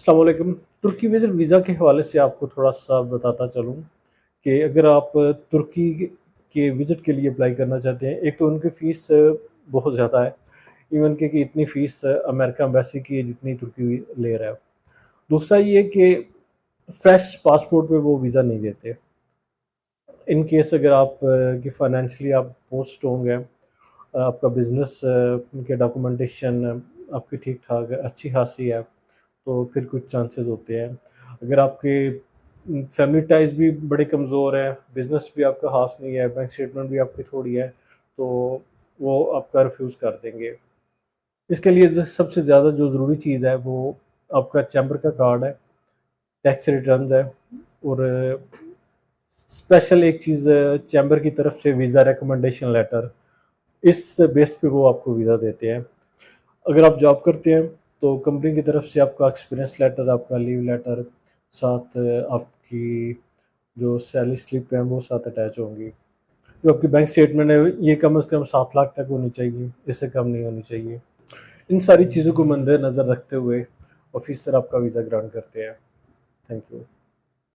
अस्सलाम वालेकुम। तुर्की visit visa के हवाले से आपको थोड़ा-सा बताता चलूँ कि अगर आप तुर्की के विज़िट के लिए अप्लाई करना चाहते हैं, एक तो उनकी फ़ीस बहुत ज़्यादा है, इवन कि इतनी फ़ीस अमेरिका एम्बेसी की है जितनी तुर्की ले रहा है। दूसरा ये कि फ्रेश पासपोर्ट पे वो वीज़ा नहीं देते। इन केस अगर आप कि फाइनेंशियली आप बहुत स्ट्रॉन्ग हैं, आपका बिज़नेस के डॉक्यूमेंटेशन आपकी ठीक-ठाक अच्छी खासी है, तो फिर कुछ चांसेस होते हैं। अगर आपके फैमिली टाइज़ भी बड़े कमज़ोर हैं, बिज़नेस भी आपका ख़ास नहीं है, बैंक स्टेटमेंट भी आपकी थोड़ी है, तो वो आपका रिफ्यूज़ कर देंगे। इसके लिए ज सबसे ज़्यादा जो ज़रूरी चीज़ है, वो आपका चैम्बर का कार्ड है, टैक्स रिटर्न्स है और स्पेशल एक चीज़ चैम्बर की तरफ से वीज़ा रिकमेंडेशन लेटर, इस बेस पे वो आपको वीज़ा देते हैं। अगर आप जॉब करते हैं तो कंपनी की तरफ से आपका एक्सपीरियंस लेटर, आपका लीव लेटर, साथ आपकी जो सैलरी स्लिप है वो साथ अटैच होंगी। जो आपकी बैंक स्टेटमेंट है ये कम से कम 7 लाख तक होनी चाहिए, इससे कम नहीं होनी चाहिए। इन सारी चीज़ों को मद्देनज़र रखते हुए ऑफिसर आपका वीज़ा ग्रांट करते हैं। Thank you.